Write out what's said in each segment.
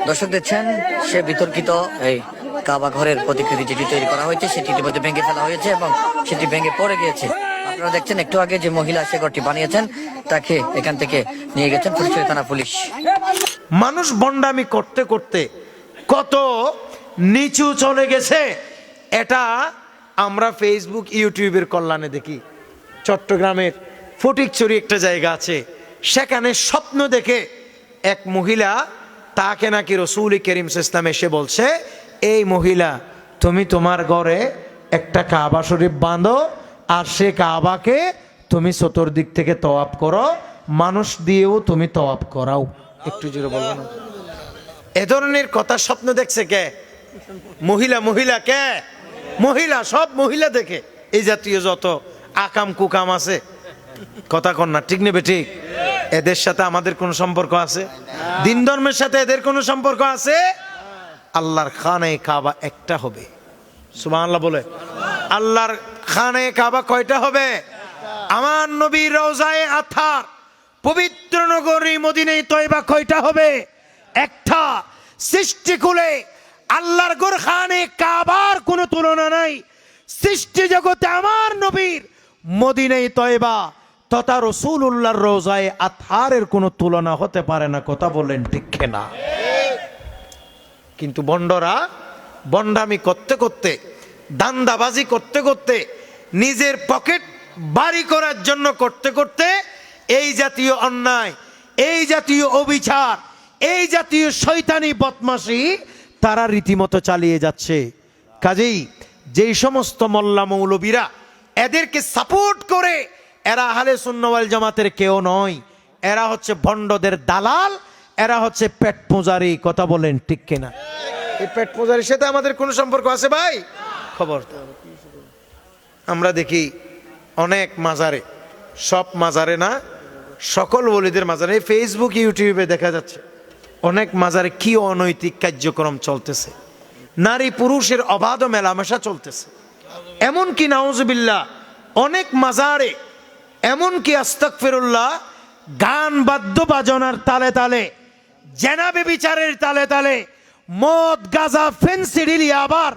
দর্শক দেখছেন সে বিতর্কিত এই কাবা ঘরের প্রতিকৃতি যেটি তৈরি করা হয়েছে সেটি ইতিমধ্যে ভেঙে ফেলা হয়েছে এবং সেটি ভেঙে পড়ে গিয়েছে। আপনারা দেখছেন একটু আগে যে মহিলা সে ঘরটি বানিয়েছেন তাকে এখান থেকে নিয়ে গেছেন ফুলছড়ি থানা পুলিশ। মানুষ ভণ্ডামি করতে করতে কত নিচু চলে গেছে এটা আমরা ফেসবুক ইউটিউবের কল্যাণে দেখি। চট্টগ্রামের ফটিকছড়ি একটা জায়গা আছে, সেখানে স্বপ্ন দেখে এক মহিলা, তাকে নাকি রসুল করিম ইসলাম এসে বলছে, এই মহিলা তুমি তোমার ঘরে একটা কাবা শরীফ বাঁধো আর সে কাবাকে তুমি চতুর্দিক থেকে তওয়াব করো, মানুষ দিয়েও তুমি তওয়াব করাও। একটু জোরে বলবো না? এ ধরনের কথা স্বপ্ন দেখছে কে? মহিলা। মহিলা কে? মহিলা। সব মহিলা দেখে এই জাতীয় যত আকাম কুকাম আছে, কথা কন না, ঠিক নেবে ঠিক? এদের সাথে আমাদের কোন সম্পর্ক আছে? দিন ধর্মের সাথে এদের কোন সম্পর্ক আছে? আল্লাহর খানে কাবা একটা হবে। সুবহানাল্লাহ বলে। আল্লাহর খানে কাবা কয়টা হবে? আমার নবীর রওজায়ে আতহার পবিত্র নগরী মদিনায়ে তয়বা কয়টা হবে? একটা। সৃষ্টি কুলে আল্লাহর ঘর খানে কাবার কোনো তুলনা নাই। সৃষ্টি জগতে আমার নবীর মদিনায়ে তয়বা তথা রাসূলুল্লাহর রওজায়ে আতহারের কোনো তুলনা হতে পারে না। কথা বলেন ঠিক না? কিন্তু বন্ডরা বন্ডামি করতে করতে, দান্দাবাজি করতে করতে, নিজের পকেট বাড়ি করার জন্য করতে করতে এই জাতীয় অন্যায়, এই জাতীয় অবিচার, এই জাতীয় শয়তানি বদমাশি তারা রীতিমতো চালিয়ে যাচ্ছে। কাজেই যেই সমস্ত মোল্লা মৌলবীরা এদেরকে সাপোর্ট করে, এরা আহলে সুন্নাহ ওয়াল জামাতের কেউ নয়, এরা হচ্ছে ভণ্ডদের দালাল, এরা হচ্ছে পেট পূজারি। কথা বলেন ঠিক কিনা? এই পেট পূজারির সাথে আমাদের কোনো সম্পর্ক আছে ভাই? খবর আমরা দেখি অনেক মাজারে, সব মাজারে না, সকল ওলিদের মাজারে, এই ফেসবুক ইউটিউবে দেখা যাচ্ছে অনেক মাজারে কি অনৈতিক কার্যক্রম চলতেছে, নারী পুরুষের অবাধ মেলামেশা চলতেছে। এমনকি নাউজুবিল্লাহ অনেক মাজারে, এমনকি আস্তাগফিরুল্লাহ গান বাদ্য বাজনার তালে তালে, জেনা ব্যভিচারের তালে তালে মদ গাঁজা ফেন্সিডিল আবার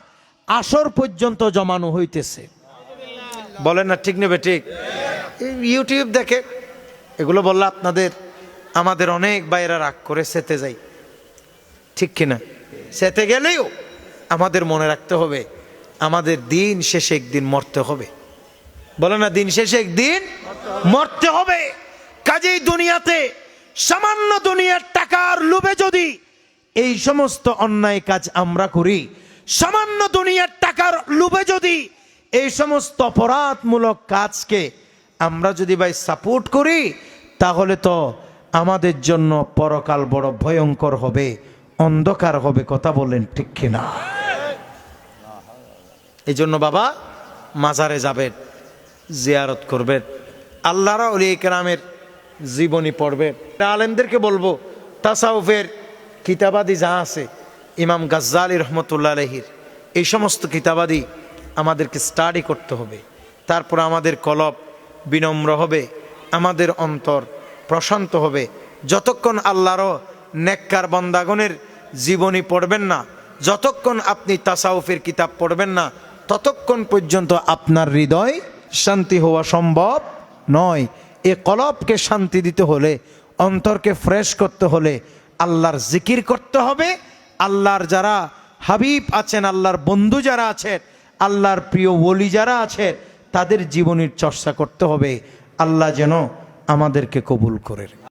আসর পর্যন্ত জমানো হইতেছে। বলেন না ঠিক নেবে ঠিক? ইউটিউব দেখে এগুলো বললে আপনাদের আমাদের অনেক বাইরা রাগ করে সেতে যাই, ঠিক কিনা? সেতে গেলেও আমাদের মনে রাখতে হবে আমাদের দিন শেষে একদিন মরতে হবে। বলে না, দিন শেষে একদিন মরতে হবে। কাজেই দুনিয়াতে সামান্য দুনিয়ার টাকার লোভে যদি এই সমস্ত অন্যায় কাজ আমরা করি, সামান্য দুনিয়ার টাকার লোভে যদি এই সমস্ত অপরাধমূলক কাজকে আমরা যদি ভাই সাপোর্ট করি, তাহলে তো আমাদের জন্য পরকাল বড় ভয়ঙ্কর হবে, অন্ধকার হবে। কথা বলেন ঠিক কিনা? এই জন্য বাবা মাজারে যাবেন, জিয়ারত করবেন, আল্লাহর ওলিয়ে কেরামের জীবনী পড়বেন। আলেমদেরকে বলবো তাসাউফের কিতাবাদি যা আছে, ইমাম গাজ্জালী রহমতুল্লাহ আলাইহির এই সমস্ত কিতাবাদি আমাদেরকে স্টাডি করতে হবে। তারপর আমাদের কলব বিনম্র হবে, আমাদের অন্তর প্রশান্ত হবে। যতক্ষণ আল্লাহর নেককার বান্দাগণের জীবনী পড়বেন না, যতক্ষণ আপনি তাসাউফের কিতাব পড়বেন না, ততক্ষণ পর্যন্ত আপনার হৃদয় শান্তি হওয়া সম্ভব নয়। এ কলবকে শান্তি দিতে হলে, অন্তরকে ফ্রেশ করতে হলে আল্লাহর জিকির করতে হবে। আল্লাহর যারা হাবিব আছেন, আল্লাহর বন্ধু যারা আছেন, আল্লাহর প্রিয় ওলি যারা আছেন, তাদের জীবনীর চর্চা করতে হবে। আল্লাহ যেন আমাদেরকে কবুল করেন।